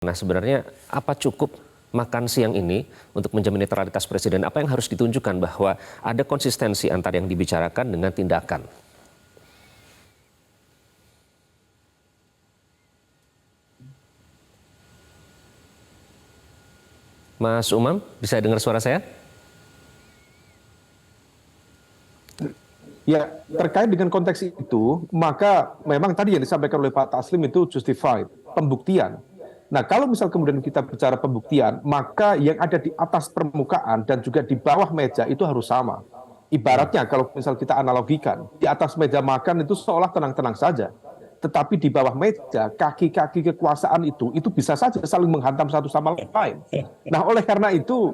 Nah, sebenarnya apa cukup makan siang ini untuk menjamin netralitas presiden? Apa yang harus ditunjukkan bahwa ada konsistensi antara yang dibicarakan dengan tindakan? Mas Umam, bisa dengar suara saya? Ya, terkait dengan konteks itu, maka memang tadi yang disampaikan oleh Pak Taslim itu justified, pembuktian. Nah, kalau misal kemudian kita bicara pembuktian, maka yang ada di atas permukaan dan juga di bawah meja itu harus sama. Ibaratnya kalau misal kita analogikan, di atas meja makan itu seolah tenang-tenang saja. Tetapi di bawah meja, kaki-kaki kekuasaan itu bisa saja saling menghantam satu sama lain. Nah, oleh karena itu,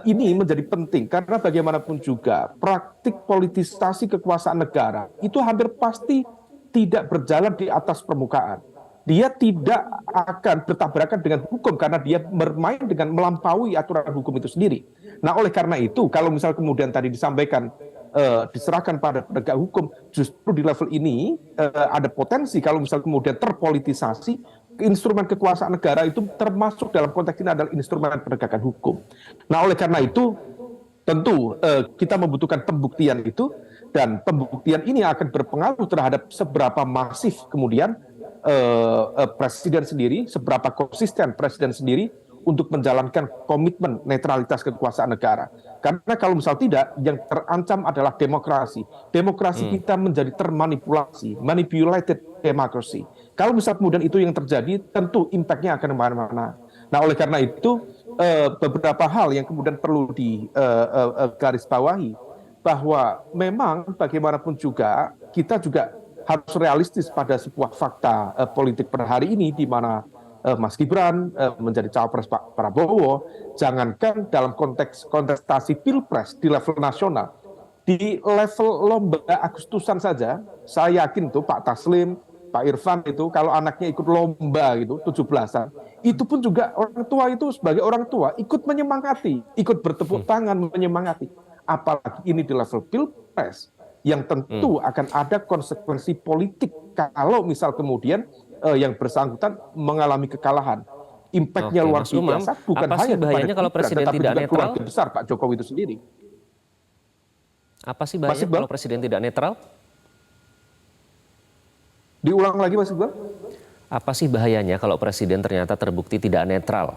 ini menjadi penting karena bagaimanapun juga praktik politisasi kekuasaan negara itu hampir pasti tidak berjalan di atas permukaan. Dia tidak akan bertabrakan dengan hukum karena dia bermain dengan melampaui aturan hukum itu sendiri. Nah, oleh karena itu, kalau misal kemudian tadi disampaikan diserahkan pada penegak hukum, justru di level ini ada potensi kalau misal kemudian terpolitisasi, instrumen kekuasaan negara itu termasuk dalam konteks ini adalah instrumen penegakan hukum. Nah, oleh karena itu, tentu kita membutuhkan pembuktian itu, dan pembuktian ini akan berpengaruh terhadap seberapa masif kemudian presiden sendiri, seberapa konsisten presiden sendiri untuk menjalankan komitmen netralitas kekuasaan negara. Karena kalau misal tidak, yang terancam adalah demokrasi. Demokrasi kita menjadi termanipulasi, manipulated democracy. Kalau misal kemudian itu yang terjadi, tentu impact-nya akan kemana-mana. Nah, oleh karena itu, beberapa hal yang kemudian perlu digarisbawahi, bahwa memang bagaimanapun juga, kita juga harus realistis pada sebuah fakta politik per hari ini, di mana Mas Gibran menjadi cawapres Pak Prabowo, jangankan dalam konteks kontestasi pilpres di level nasional, di level lomba Agustusan saja, saya yakin tuh Pak Taslim, Pak Irfan itu kalau anaknya ikut lomba gitu 17-an, itu pun juga orang tua itu sebagai orang tua ikut menyemangati, ikut bertepuk tangan menyemangati. Apalagi ini di level pilpres yang tentu akan ada konsekuensi politik kalau misal kemudian yang bersangkutan mengalami kekalahan. Impact-nya luar biasa, bukan hanya bahayanya kalau presiden tetapi tidak juga netral? keluarga besar Pak Jokowi itu sendiri. Apa sih bahayanya kalau presiden tidak netral? Diulang lagi Mas Iqbal. Apa sih bahayanya kalau presiden ternyata terbukti tidak netral?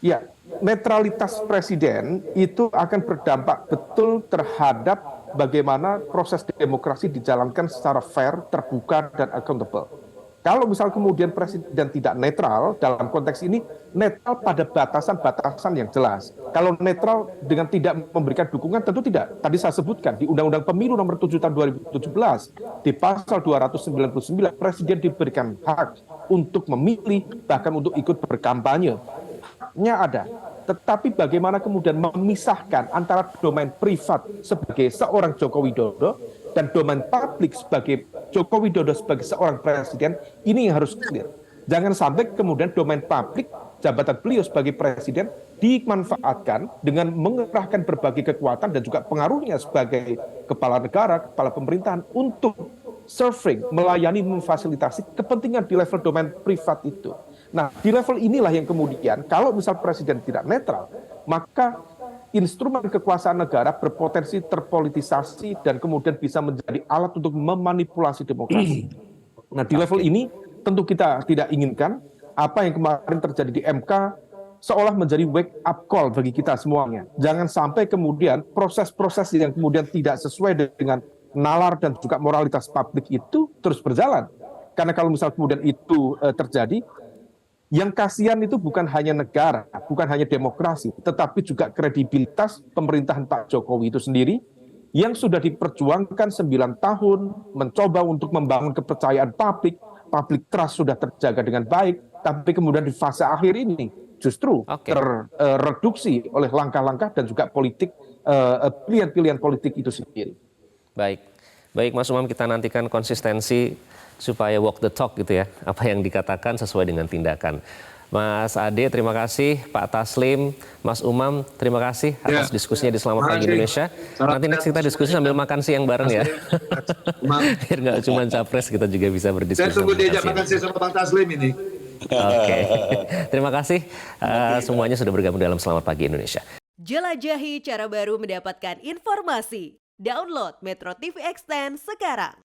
Ya, netralitas presiden itu akan berdampak betul terhadap bagaimana proses demokrasi dijalankan secara fair, terbuka, dan accountable. Kalau misal kemudian presiden tidak netral, dalam konteks ini netral pada batasan-batasan yang jelas. Kalau netral dengan tidak memberikan dukungan, tentu tidak. Tadi saya sebutkan di Undang-Undang Pemilu nomor 7 tahun 2017, di pasal 299, presiden diberikan hak untuk memilih, bahkan untuk ikut berkampanye. Haknya ada. Tetapi bagaimana kemudian memisahkan antara domain privat sebagai seorang Joko Widodo dan domain publik sebagai Joko Widodo sebagai seorang presiden, ini yang harus clear. Jangan sampai kemudian domain publik, jabatan beliau sebagai presiden, dimanfaatkan dengan mengerahkan berbagai kekuatan dan juga pengaruhnya sebagai kepala negara, kepala pemerintahan untuk serving, melayani, memfasilitasi kepentingan di level domain privat itu. Nah, di level inilah yang kemudian kalau misal presiden tidak netral, maka instrumen kekuasaan negara berpotensi terpolitisasi dan kemudian bisa menjadi alat untuk memanipulasi demokrasi. Nah, di level ini tentu kita tidak inginkan apa yang kemarin terjadi di MK seolah menjadi wake up call bagi kita semuanya. Jangan sampai kemudian proses-proses yang kemudian tidak sesuai dengan nalar dan juga moralitas publik itu terus berjalan. Karena kalau misal kemudian itu terjadi, yang kasihan itu bukan hanya negara, bukan hanya demokrasi, tetapi juga kredibilitas pemerintahan Pak Jokowi itu sendiri yang sudah diperjuangkan 9 tahun, mencoba untuk membangun kepercayaan publik, public trust sudah terjaga dengan baik, tapi kemudian di fase akhir ini justru terreduksi oleh langkah-langkah dan juga politik, pilihan-pilihan politik itu sendiri. Baik Mas Umam, kita nantikan konsistensi supaya walk the talk gitu ya, apa yang dikatakan sesuai dengan tindakan. Mas Ade, terima kasih. Pak Taslim, Mas Umam, terima kasih atas diskusinya di Selamat Pagi Indonesia. Nanti next kita diskusi sambil makan siang bareng ya. Biar nggak cuma capres, kita juga bisa berdiskusi. Saya tunggu diajak makan siang sama Pak Taslim ini. Oke, terima kasih semuanya sudah bergabung dalam Selamat Pagi Indonesia. Jelajahi cara baru mendapatkan informasi. Download Metro TV Extend sekarang.